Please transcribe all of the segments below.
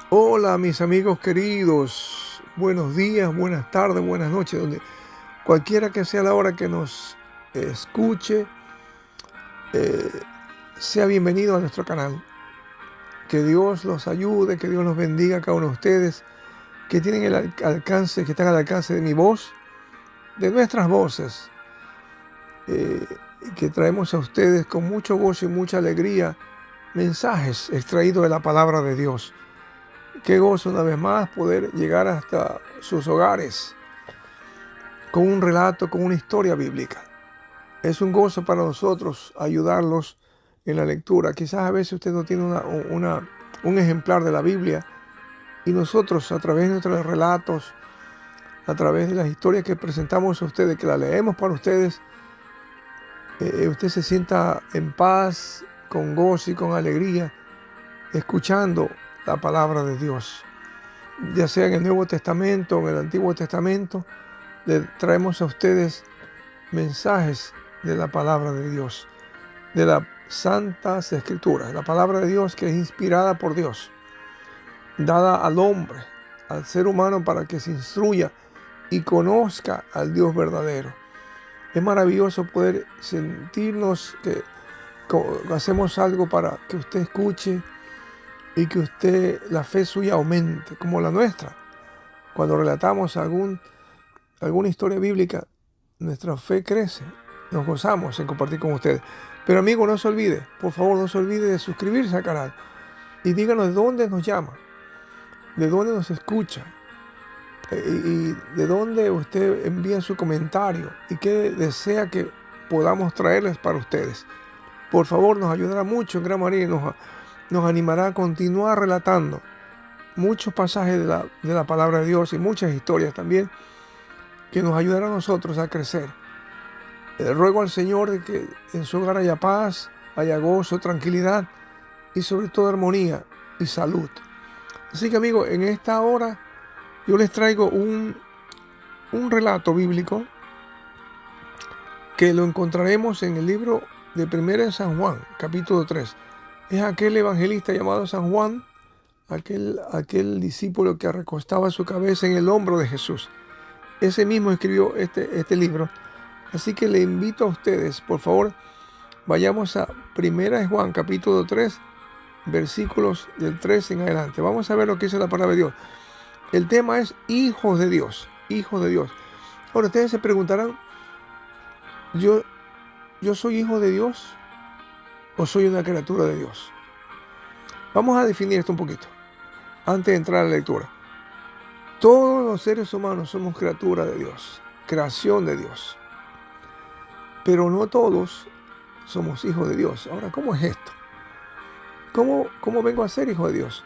Hola mis amigos queridos, buenos días, buenas tardes, buenas noches, donde cualquiera que sea la hora que nos escuche, eh, sea bienvenido a nuestro canal. Que Dios los ayude, que Dios los bendiga a cada uno de ustedes, que tienen el alcance, que están al alcance de mi voz, de nuestras voces, eh, que traemos a ustedes con mucho gozo y mucha alegría mensajes extraídos de la palabra de Dios. Qué gozo una vez más poder llegar hasta sus hogares con un relato, con una historia bíblica. Es un gozo para nosotros ayudarlos en la lectura. Quizás a veces usted no tiene un ejemplar de la Biblia y nosotros a través de nuestros relatos, a través de las historias que presentamos a ustedes, que las leemos para ustedes, usted se sienta en paz, con gozo y con alegría, escuchando la palabra de Dios. Ya sea en el Nuevo Testamento o en el Antiguo Testamento, le traemos a ustedes mensajes de la palabra de Dios, de las santas escrituras, la palabra de Dios que es inspirada por Dios, dada al hombre, al ser humano para que se instruya y conozca al Dios verdadero. Es maravilloso poder sentirnos que hacemos algo para que usted escuche y que usted, la fe suya aumente, como la nuestra. Cuando relatamos alguna historia bíblica, nuestra fe crece, nos gozamos en compartir con ustedes. Pero amigo, no se olvide, por favor, no se olvide de suscribirse al canal y díganos de dónde nos llama, de dónde nos escucha y de dónde usted envía su comentario y qué desea que podamos traerles para ustedes. Por favor, nos ayudará mucho en gran manera y nos animará a continuar relatando muchos pasajes de la palabra de Dios y muchas historias también que nos ayudarán a nosotros a crecer. Ruego al Señor de que en su hogar haya paz, haya gozo, tranquilidad y sobre todo armonía y salud. Así que amigos, en esta hora yo les traigo un relato bíblico que lo encontraremos en el libro de Primera de San Juan, capítulo 3. Es aquel evangelista llamado San Juan, aquel discípulo que recostaba su cabeza en el hombro de Jesús. Ese mismo escribió este libro. Así que le invito a ustedes, por favor, vayamos a Primera de Juan, capítulo 3, versículos del 3 en adelante. Vamos a ver lo que dice la palabra de Dios. El tema es hijos de Dios, hijos de Dios. Ahora ustedes se preguntarán, ¿yo soy hijo de Dios o soy una criatura de Dios? Vamos a definir esto un poquito antes de entrar a la lectura. Todos los seres humanos somos criaturas de Dios, creación de Dios. Pero no todos somos hijos de Dios. Ahora, ¿cómo es esto? ¿Cómo vengo a ser hijo de Dios?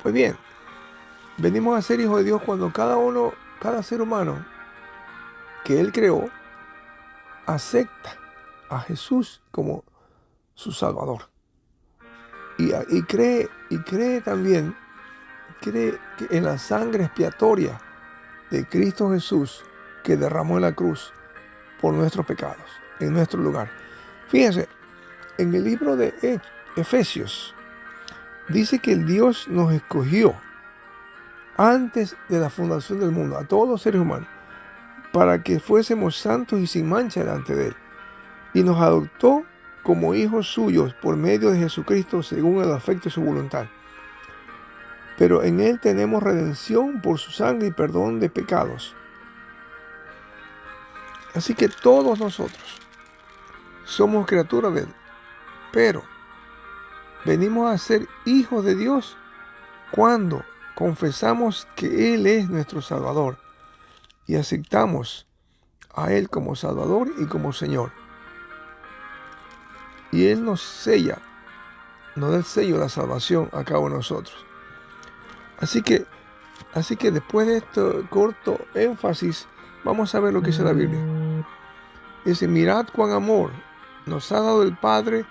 Pues bien, venimos a ser hijos de Dios cuando cada ser humano que Él creó, acepta a Jesús como su Salvador. Y cree también, cree en la sangre expiatoria de Cristo Jesús que derramó en la cruz por nuestros pecados, en nuestro lugar. Fíjense, en el libro de Efesios, dice que el Dios nos escogió antes de la fundación del mundo, a todos los seres humanos, para que fuésemos santos y sin mancha delante de Él. Y nos adoptó como hijos suyos por medio de Jesucristo según el afecto de su voluntad. Pero en Él tenemos redención por su sangre y perdón de pecados. Así que todos nosotros somos criaturas de Él, pero venimos a ser hijos de Dios cuando confesamos que Él es nuestro Salvador y aceptamos a Él como Salvador y como Señor. Y Él nos sella, nos da el sello de la salvación a cada uno de nosotros. Así que después de este corto énfasis, vamos a ver lo que dice la Biblia. Dice, mirad cuán amor nos ha dado el Padre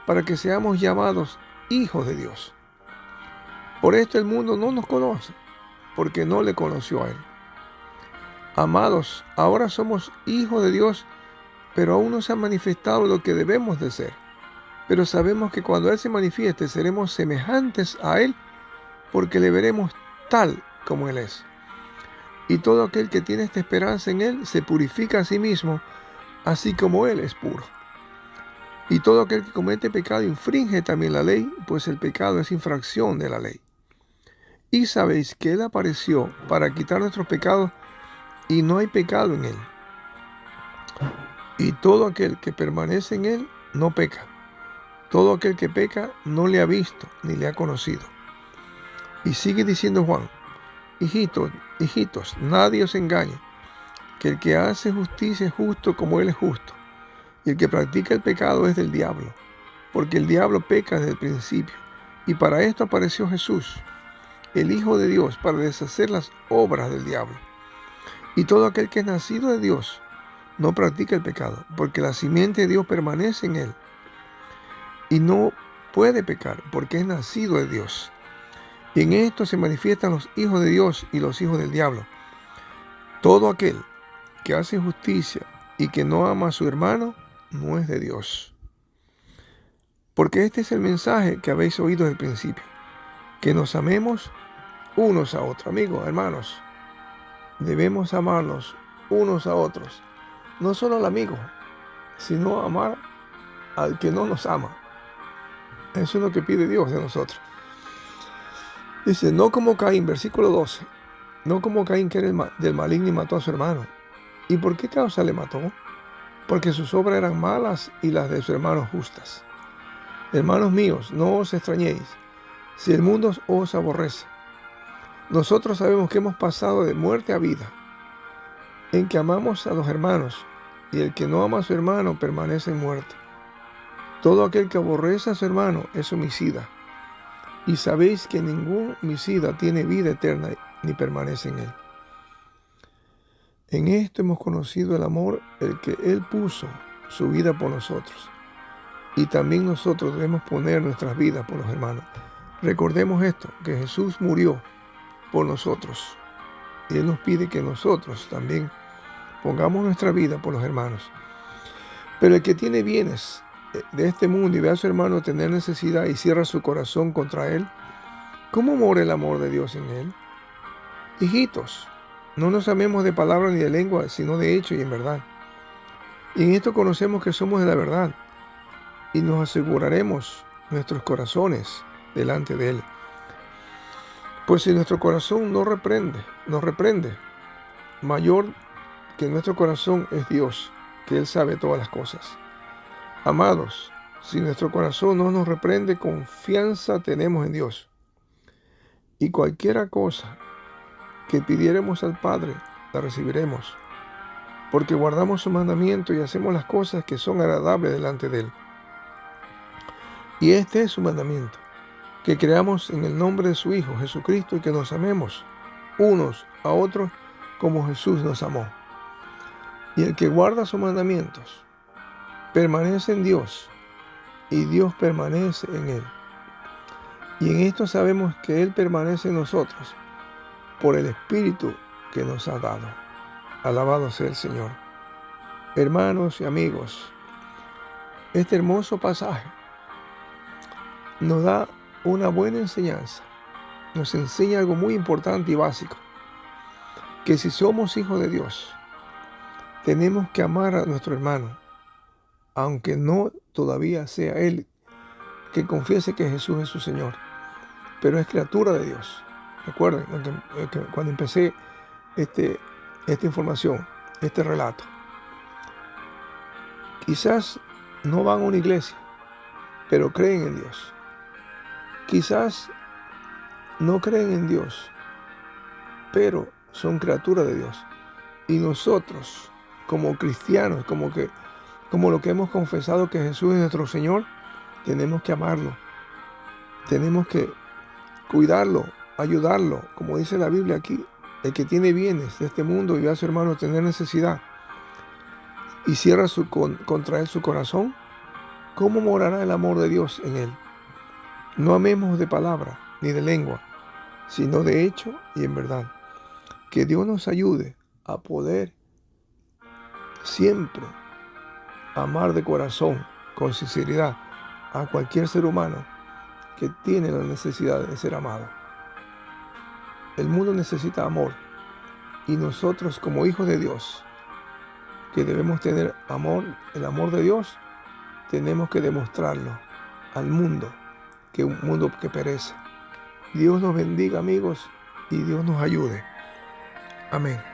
para que seamos llamados hijos de Dios. Por esto el mundo no nos conoce, porque no le conoció a Él. Amados, ahora somos hijos de Dios, pero aún no se ha manifestado lo que debemos de ser. Pero sabemos que cuando Él se manifieste seremos semejantes a Él, porque le veremos tal como Él es. Y todo aquel que tiene esta esperanza en Él se purifica a sí mismo, así como Él es puro. Y todo aquel que comete pecado infringe también la ley, pues el pecado es infracción de la ley. Y sabéis que Él apareció para quitar nuestros pecados, y no hay pecado en Él. Y todo aquel que permanece en Él no peca. Todo aquel que peca no le ha visto ni le ha conocido. Y sigue diciendo Juan: hijitos, nadie os engañe, que el que hace justicia es justo como Él es justo. Y el que practica el pecado es del diablo, porque el diablo peca desde el principio. Y para esto apareció Jesús, el Hijo de Dios, para deshacer las obras del diablo. Y todo aquel que es nacido de Dios no practica el pecado, porque la simiente de Dios permanece en él. Y no puede pecar, porque es nacido de Dios. Y en esto se manifiestan los hijos de Dios y los hijos del diablo. Todo aquel que hace justicia y que no ama a su hermano, no es de Dios. Porque este es el mensaje que habéis oído desde el principio, que nos amemos unos a otros. Amigos, hermanos, debemos amarnos unos a otros. No solo al amigo, sino amar al que no nos ama. Eso es lo que pide Dios de nosotros. Dice, no como Caín, versículo 12. No como Caín, que era del maligno y mató a su hermano. ¿Y por qué causa le mató? Porque sus obras eran malas y las de su hermano justas. Hermanos míos, no os extrañéis si el mundo os aborrece. Nosotros sabemos que hemos pasado de muerte a vida, en que amamos a los hermanos, y el que no ama a su hermano permanece en muerte. Todo aquel que aborrece a su hermano es homicida, y sabéis que ningún homicida tiene vida eterna ni permanece en él. En esto hemos conocido el amor, el que Él puso su vida por nosotros. Y también nosotros debemos poner nuestras vidas por los hermanos. Recordemos esto, que Jesús murió por nosotros. Y Él nos pide que nosotros también pongamos nuestra vida por los hermanos. Pero el que tiene bienes de este mundo y ve a su hermano tener necesidad y cierra su corazón contra él, ¿cómo mora el amor de Dios en él? Hijitos, no nos amemos de palabra ni de lengua, sino de hecho y en verdad. Y en esto conocemos que somos de la verdad, y nos aseguraremos nuestros corazones delante de Él. Pues si nuestro corazón nos reprende, mayor que nuestro corazón es Dios, que Él sabe todas las cosas. Amados, si nuestro corazón no nos reprende, confianza tenemos en Dios. Y cualquiera cosa que pidiéremos al Padre, la recibiremos, porque guardamos su mandamiento y hacemos las cosas que son agradables delante de Él. Y este es su mandamiento, que creamos en el nombre de su Hijo Jesucristo y que nos amemos unos a otros como Jesús nos amó. Y el que guarda sus mandamientos permanece en Dios y Dios permanece en él. Y en esto sabemos que Él permanece en nosotros por el Espíritu que nos ha dado. Alabado sea el Señor. Hermanos y amigos, este hermoso pasaje nos da una buena enseñanza. Nos enseña algo muy importante y básico. Que si somos hijos de Dios, tenemos que amar a nuestro hermano, aunque no todavía sea él que confiese que Jesús es su Señor, pero es criatura de Dios. Recuerden que cuando empecé esta información, este relato, quizás no van a una iglesia, pero creen en Dios. Quizás no creen en Dios, pero son criaturas de Dios. Y nosotros, como cristianos, como lo que hemos confesado que Jesús es nuestro Señor, tenemos que amarlo. Tenemos que cuidarlo, ayudarlo. Como dice la Biblia aquí, el que tiene bienes de este mundo y ve a su hermano tener necesidad y cierra contra él su corazón, ¿cómo morará el amor de Dios en él? No amemos de palabra ni de lengua, sino de hecho y en verdad. Que Dios nos ayude a poder siempre amar de corazón, con sinceridad, a cualquier ser humano que tiene la necesidad de ser amado. El mundo necesita amor. Y nosotros como hijos de Dios, que debemos tener amor, el amor de Dios, tenemos que demostrarlo al mundo, que es un mundo que perece. Dios nos bendiga, amigos, y Dios nos ayude. Amén.